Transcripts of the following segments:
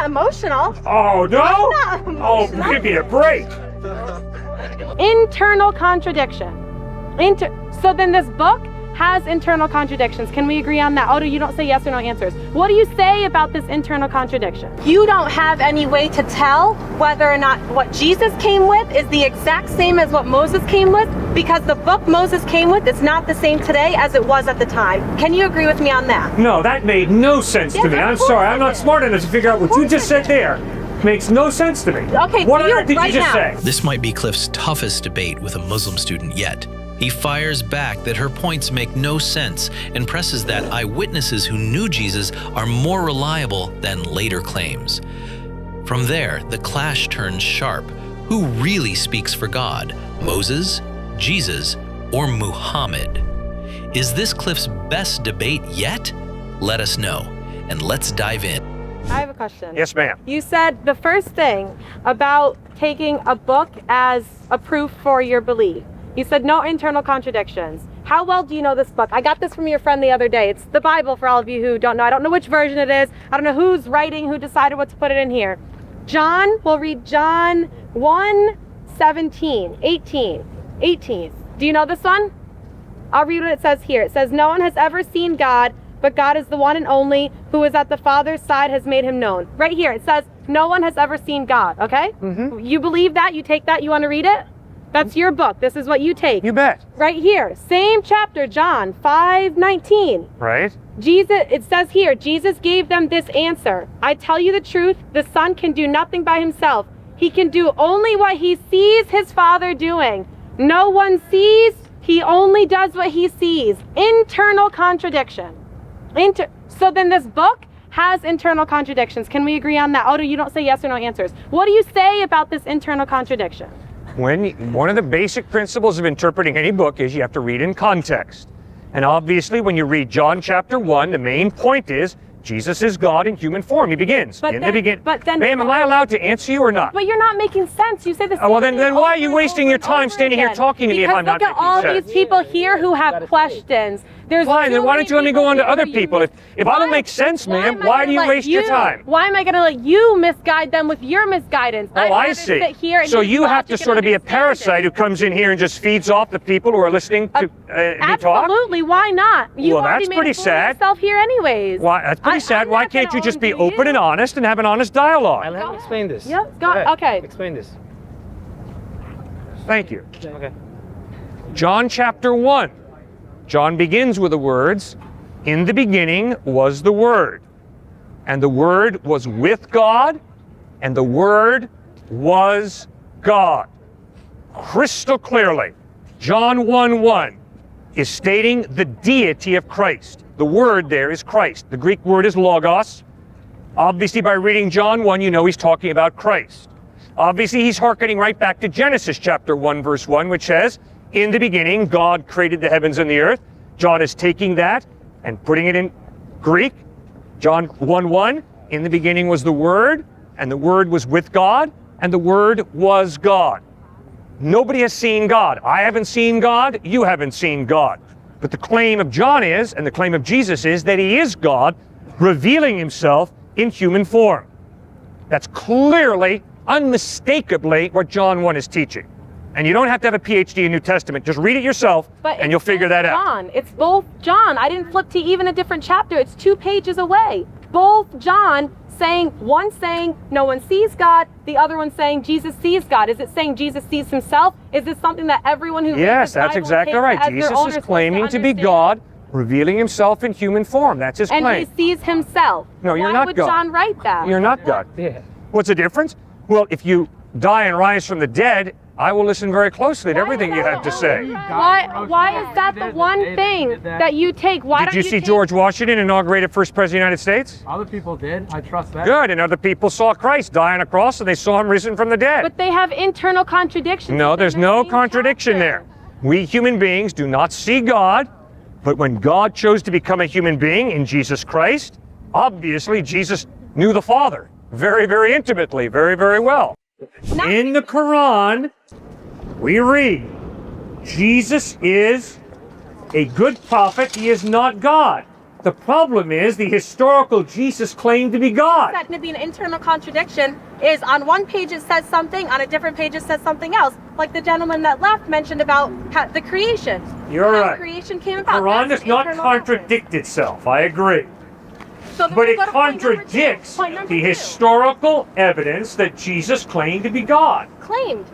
not emotional. Oh, no? I'm not Oh, emotional. give me a break. Internal contradiction. So then this book has internal contradictions. Can we agree on that? Odo, you don't say yes or no answers. What do you say about this internal contradiction? You don't have any way to tell whether or not what Jesus came with is the exact same as what Moses came with, because the book Moses came with is not the same today as it was at the time. Can you agree with me on that? No, that made no sense to Yes, me. of I'm course sorry. it I'm not did. smart enough to figure out what you just said there. Makes no sense to me. Okay, what to on you earth did you right just now. say? This might be Cliffe's toughest debate with a Muslim student yet. He fires back that her points make no sense and presses that eyewitnesses who knew Jesus are more reliable than later claims. From there, the clash turns sharp. Who really speaks for God? Moses, Jesus, or Muhammad? Is this Cliffe's best debate yet? Let us know, and let's dive in. I have a question. Yes, ma'am. You said the first thing about taking a book as a proof for your belief. You said no internal contradictions. How well do you know this book? I got this from your friend the other day. It's the Bible for all of you who don't know. I don't know which version it is. I don't know who's writing, who decided what to put it in here. John, we'll read John 1:17, 18. Do you know this one? I'll read what it says here. It says, no one has ever seen God, but God is the one and only who is at the Father's side has made him known. Right here, it says, no one has ever seen God, okay? Mm-hmm. You believe that? You take that? You want to read it? That's your book. This is what you take. You bet. Right here, same chapter, John 5:19. Right? Jesus, it says here, Jesus gave them this answer. I tell you the truth, the Son can do nothing by himself. He can do only what he sees his Father doing. No one sees, he only does what he sees. Internal contradiction. So then this book has internal contradictions. Can we agree on that? Odo, you don't say yes or no answers. What do you say about this internal contradiction? One of the basic principles of interpreting any book is you have to read in context. And obviously, when you read John chapter 1, the main point is Jesus is God in human form. He begins. But then, Ma'am, am I allowed to answer you or not? But you're not making sense. You say the same Well, then thing why are over you and wasting over your and time over standing here again. talking to me if I'm not Because look at making all sense? these people here who have questions. There's Fine, then too why many don't you let me people go on to here other who people? If I don't make sense, ma'am, why do you waste your time? Why am I going to let you misguide them with your misguidance? Oh, I see. So you have to sort of be a parasite who comes in here and just feeds off the people who are listening to me talk? Absolutely. Why not? You Well, already that's made pretty a fool of sad. yourself here anyways. Why? That's pretty sad. I'm Why not gonna can't you just own be to open you. and honest and have an honest dialogue? Let me explain this. Yep. Go ahead. Okay. Explain this. Thank you. Okay. John chapter 1. John begins with the words, in the beginning was the Word, and the Word was with God, and the Word was God. Crystal clearly, John 1:1 is stating the deity of Christ. The word there is Christ. The Greek word is logos. Obviously, by reading John 1, you know he's talking about Christ. Obviously, he's hearkening right back to Genesis chapter 1, verse 1, which says, in the beginning, God created the heavens and the earth. John is taking that and putting it in Greek. John 1:1, in the beginning was the Word, and the Word was with God, and the Word was God. Nobody has seen God. I haven't seen God. You haven't seen God. But the claim of John is, and the claim of Jesus is, that he is God, revealing himself in human form. That's clearly, unmistakably what John 1 is teaching. And you don't have to have a PhD in New Testament. Just read it yourself, and you'll figure that out. John, it's both John. I didn't flip to even a different chapter. It's 2 pages away. Both John saying, one saying no one sees God, the other one saying Jesus sees God. Is it saying Jesus sees himself? Is this something that everyone who reads Yes, the that's Bible exactly takes right. as their Jesus own is response claiming to be understand? God, revealing himself in human form. That's his And claim. he sees himself. No, you're Why not would God. John write that? You're not God. Yeah. What's the difference? Well, if you die and rise from the dead, I will listen very closely to everything you have to say. Why is that the one thing that you take? Why Did don't you see take- George Washington inaugurated first president of the United States? Other people did. I trust that. Good, and other people saw Christ die on a cross and they saw him risen from the dead. But they have internal contradictions. No, within there's the no same contradiction chapter. there. We human beings do not see God, but when God chose to become a human being in Jesus Christ, obviously Jesus knew the Father very, very intimately, very, very well. In the Qur'an, we read, Jesus is a good prophet, he is not God. The problem is the historical Jesus claimed to be God. That's going to be an internal contradiction. Is on one page it says something, on a different page it says something else. Like the gentleman that left mentioned about the creation. You're how right. Creation came The about. Quran That's does not internal contradict itself. I agree. contradiction. So then But we it go to point number two. contradicts Point number the two. historical evidence that Jesus claimed to be God. Claimed.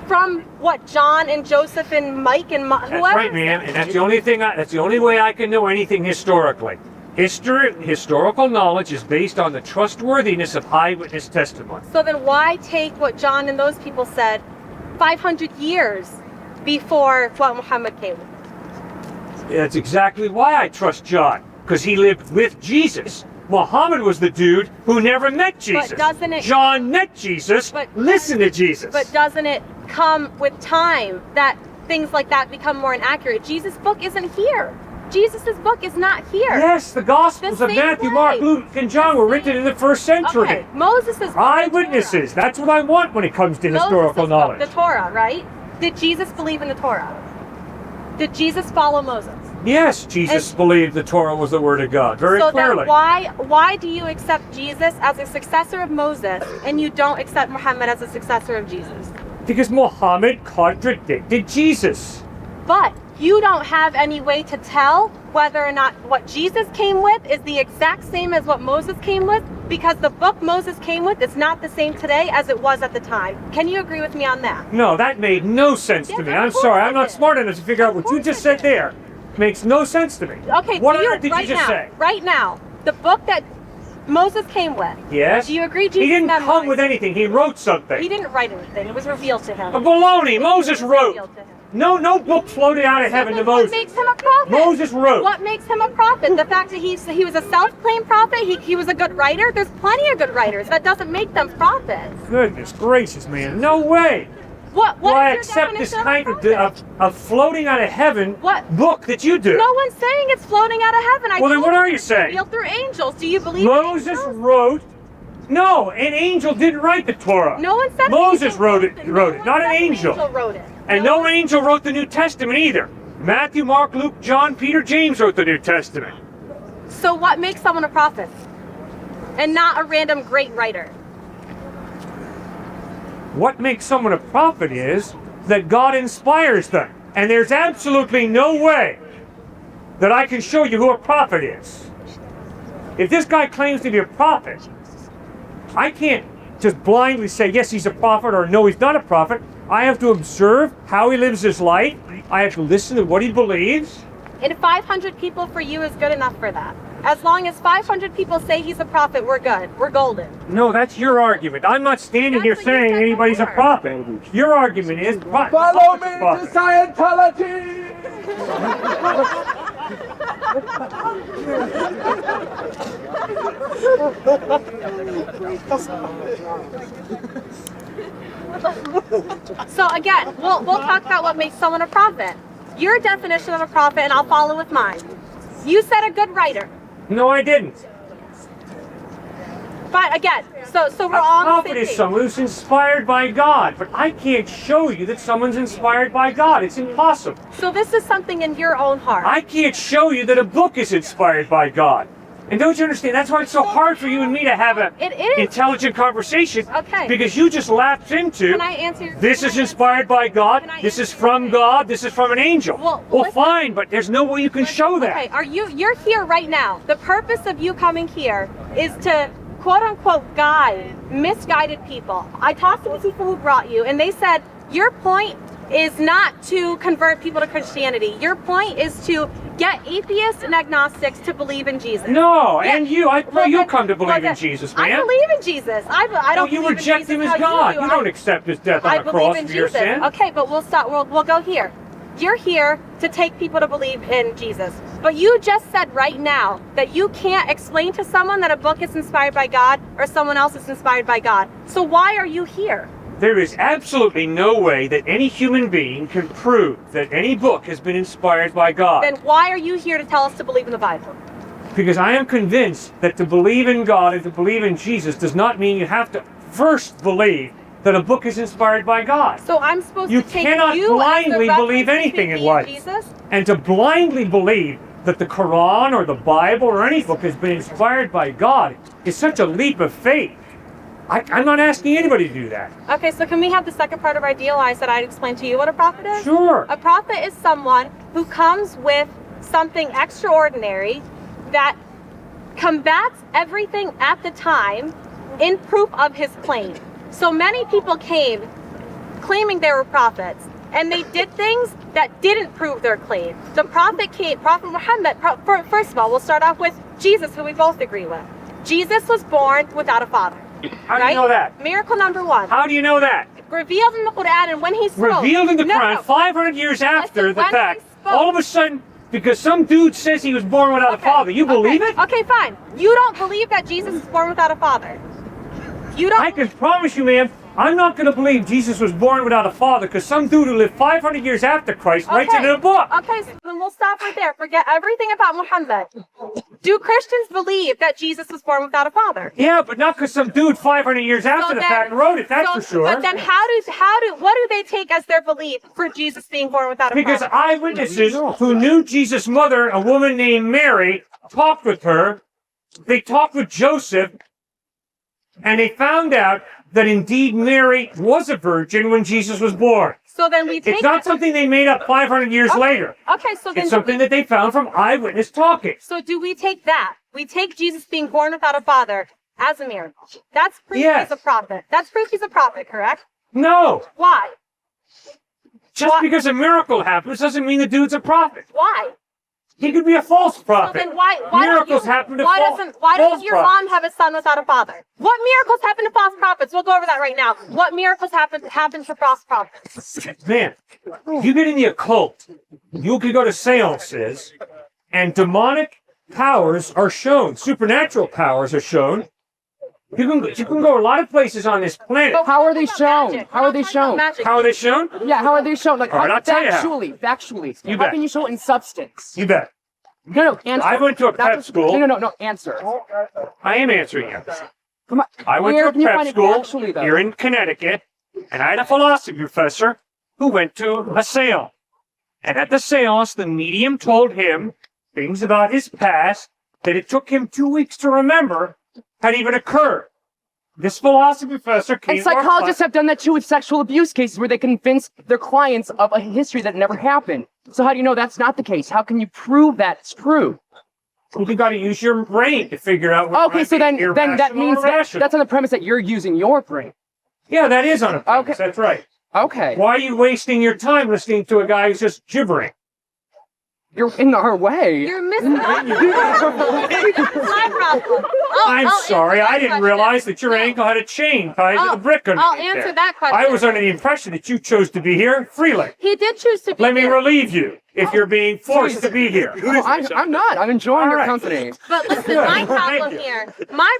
From what, John and Joseph and Mike and That's whoever? right, ma'am. And that's the only thing. That's the only way I can know anything historically. Historical knowledge is based on the trustworthiness of eyewitness testimony. So then why take what John and those people said 500 years before what Muhammad came? That's exactly why I trust John, because he lived with Jesus. Muhammad was the dude who never met Jesus. doesn't it- John met Jesus, listened to Jesus. But doesn't it come with time that things like that become more inaccurate? Jesus' book isn't here. Jesus' book is not here. Yes, the Gospels The of same Matthew, way. Mark, Luke, and John were written in the first century. Okay, Moses' book, Eyewitnesses, that's what I want when it comes to historical knowledge. The Torah, right? Did Jesus believe in the Torah? Did Jesus follow Moses? Yes, Jesus believed the Torah was the Word of God, very So clearly. then why do you accept Jesus as a successor of Moses and you don't accept Muhammad as a successor of Jesus? Because Muhammad contradicted Jesus. But you don't have any way to tell whether or not what Jesus came with is the exact same as what Moses came with, because the book Moses came with is not the same today as it was at the time. Can you agree with me on that? No, that made no sense to Yes, me. of I'm course sorry, it I'm not did. smart enough to figure out what you course just it said did. there. Makes no sense to me. Okay, What do on you, earth did right you just now, say? right now, the book that Moses came with, Yes? do you agree Jesus He didn't come memorized? with anything, he wrote something. He didn't write anything. It was revealed to him. Baloney, Moses It was wrote. revealed to him. No book floated out of heaven to Then what Moses. makes him a prophet? Moses wrote. What makes him a prophet? The fact that he was a self-claimed prophet, he was a good writer. There's plenty of good writers. That doesn't make them prophets. Goodness gracious, man. No way. What Well, I is your accept this definition kind of a prophet? of floating out of heaven What? book that you do. No one's saying it's floating out of heaven. Well, then told what are you it's saying? revealed through angels. Do you believe Moses in angels? wrote. No, an angel didn't write the Torah. No one said Moses an angel wrote it, No not one an said angel. wrote it. And no angel wrote the New Testament either. Matthew, Mark, Luke, John, Peter, James wrote the New Testament. So what makes someone a prophet? And not a random great writer. What makes someone a prophet is that God inspires them. And there's absolutely no way that I can show you who a prophet is. If this guy claims to be a prophet, I can't just blindly say, yes, he's a prophet, or no, he's not a prophet. I have to observe how he lives his life. I have to listen to what he believes. And 500 people for you is good enough for that. As long as 500 people say he's a prophet, we're good. We're golden. No, that's your argument. I'm not standing here That's what you saying said anybody's a before. prophet. Your argument is Follow me to Scientology! So again, we'll talk about what makes someone a prophet. Your definition of a prophet, and I'll follow with mine. You said a good writer. No, I didn't. But again, so we're A all on the prophet same is page. someone who's inspired by God, but I can't show you that someone's inspired by God. It's impossible. So this is something in your own heart. I can't show you that a book is inspired by God. And don't you understand? That's why it's so hard for you and me to have an It is. intelligent conversation. Okay. Because you just lapsed into, Can I answer? this is inspired by God, Can I this is answer from your God, this is from an angel. Well, Well, listen. fine, but there's no way you can show that. Okay, you're here right now. The purpose of you coming here is to quote unquote guide misguided people. I talked to the people who brought you and they said your point is not to convert people to Christianity. Your point is to get atheists and agnostics to believe in Jesus. No, Yeah. and you, I pray Well, you'll then- come to believe well, in then, Jesus, man. I believe in Jesus. I No, don't you believe in reject Jesus him as how God. do. You don't accept his death I on the believe cross in for your Jesus. sin. Okay, but we'll stop. We'll go here. You're here to take people to believe in Jesus. But you just said right now that you can't explain to someone that a book is inspired by God or someone else is inspired by God. So why are you here? There is absolutely no way that any human being can prove that any book has been inspired by God. Then why are you here to tell us to believe in the Bible? Because I am convinced that to believe in God and to believe in Jesus does not mean you have to first believe that a book is inspired by God. So I'm supposed You to take cannot you blindly as the believe reference anything between in me and life. Jesus? And to blindly believe that the Qur'an or the Bible or any book has been inspired by God is such a leap of faith. I'm not asking anybody to do that. Okay, so can we have the second part of our deal? I said I'd explain to you what a prophet is. Sure. A prophet is someone who comes with something extraordinary that combats everything at the time in proof of his claim. So many people came claiming they were prophets, and they did things that didn't prove their claim. The prophet came, Prophet Muhammad, first of all, we'll start off with Jesus, who we both agree with. Jesus was born without a father. How do you know that? Miracle number one. How do you know that? Revealed in the Qur'an, and when he spoke. Revealed in the Quran 500 years after the fact. All of a sudden, because some dude says he was born without a father, you believe it? Okay, fine. You don't believe that Jesus was born without a father. You don't. I can promise you, ma'am, I'm not going to believe Jesus was born without a father because some dude who lived 500 years after Christ writes it in a book. Okay, so then we'll stop right there. Forget everything about Muhammad. Do Christians believe that Jesus was born without a father? Yeah, but not because some dude 500 years after the fact wrote it, that's for sure. But then what do they take as their belief for Jesus being born without a father? Because eyewitnesses who knew Jesus' mother, a woman named Mary, talked with her. They talked with Joseph, and they found out that indeed Mary was a virgin when Jesus was born. So then we take It's not something they made up 500 years later. Okay, so then it's something that they found from eyewitness talking. So do we take that? We take Jesus being born without a father as a miracle. That's proof he's a prophet. That's proof he's a prophet, correct? No. Why? Just because a miracle happens doesn't mean the dude's a prophet. Why? He could be a false prophet. So then why Miracles happen to why doesn't your prophets. mom have a son without a father? What miracles happen to false prophets? We'll go over that right now. What miracles happen to false prophets? Man, you get in the occult, you can go to seances, and demonic powers are shown. Supernatural powers are shown. You can go a lot of places on this planet. But how are they shown? How are they shown? How are they shown? Yeah, how are they shown? Like, All right, I'll tell you how. Factually. You how bet. can you show it in substance? You bet. No, answer. I went to a prep school. No, answer. I am answering you. Come on. I went Where to can you a prep find it school factually, though? here in Connecticut, and I had a philosophy professor who went to a seance. And at the seance, the medium told him things about his past that it took him 2 weeks to remember had even occurred. This philosophy professor came And psychologists have done that too with sexual abuse cases where they convince their clients of a history that never happened. So how do you know that's not the case? How can you prove that's true? You got to use your brain to figure out what Okay, so then that means that's on the premise that you're using your brain. Yeah, that is on a premise. Okay. That's right. Okay. Why are you wasting your time listening to a guy who's just gibbering? You're in our way. You're missing my problem. I'm sorry, I didn't realize that your ankle had a chain tied to the brick underneath I'll answer there. that question. I was under the impression that you chose to be here freely. He did choose to be Let me here. relieve you if you're being forced to be here. No, I'm not. I'm enjoying your right. company. But listen, my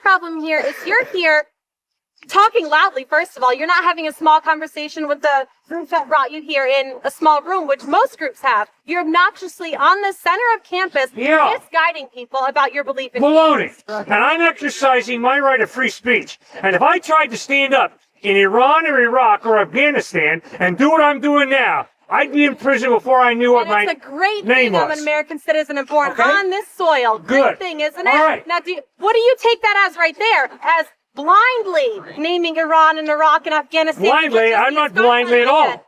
problem here is you're here talking loudly. First of all, you're not having a small conversation with the group that brought you here in a small room, which most groups have. You're obnoxiously on the center of campus, misguiding people about your belief in Baloney. And I'm exercising my right of free speech. And if I tried to stand up in Iran or Iraq or Afghanistan and do what I'm doing now, I'd be in prison before I knew what my It's a great name thing I'm was. an American citizen and born Okay. on this soil. Good. Great thing, isn't it? All right. Now, what do you take that as right there? As blindly naming Iran and Iraq and Afghanistan? Blindly? I'm not blindly at all.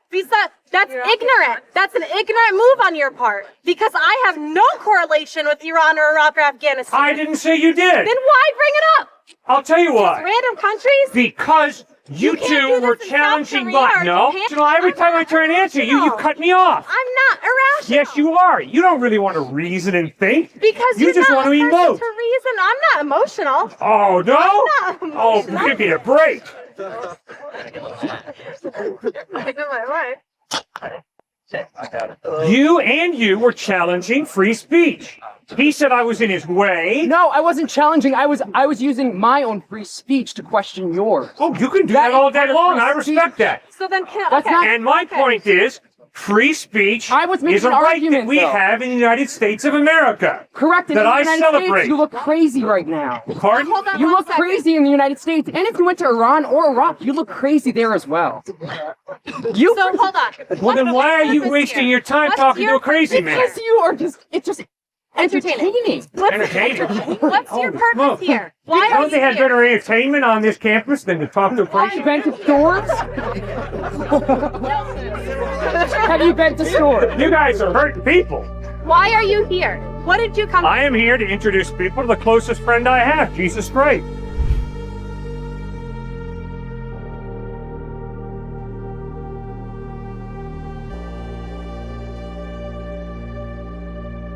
That's ignorant. That's an ignorant move on your part. Because I have no correlation with Iran or Iraq or Afghanistan. I didn't say you did. Then why bring it up? I'll tell you why. Random countries? Because you can't two do were this in South challenging Korea but or no. Japan. So every time I try and answer you, you cut me off. I'm not irrational. Yes, you are. You don't really want to reason and think. Because you you're just not want to a person emote. to reason. I'm not emotional. Oh, no? I'm not Oh, emotional. give me a break. You were challenging free speech. He said I was in his way. No, I wasn't challenging. I was using my own free speech to question yours. Oh, you can do that all day long. I respect that. So then, That's not- And my point is, free speech I was making is a an right argument, that we though. have in the United States of America. Correct. In That the I United celebrate. States, you look crazy right now. Pardon? Hold on You one look second. crazy in the United States, and if you went to Iran or Iraq, you look crazy there as well. So hold on. Well, then why are you wasting your time talking to a crazy man? Because you are just, it's just Entertaining. Entertaining. What's your purpose here? Why are Don't you they have here? better entertainment on this campus than to talk to a Have you person? been to stores? Have you been to stores? You guys are hurting people. Why are you here? What did you come? I am here to introduce people to the closest friend I have, Jesus Christ.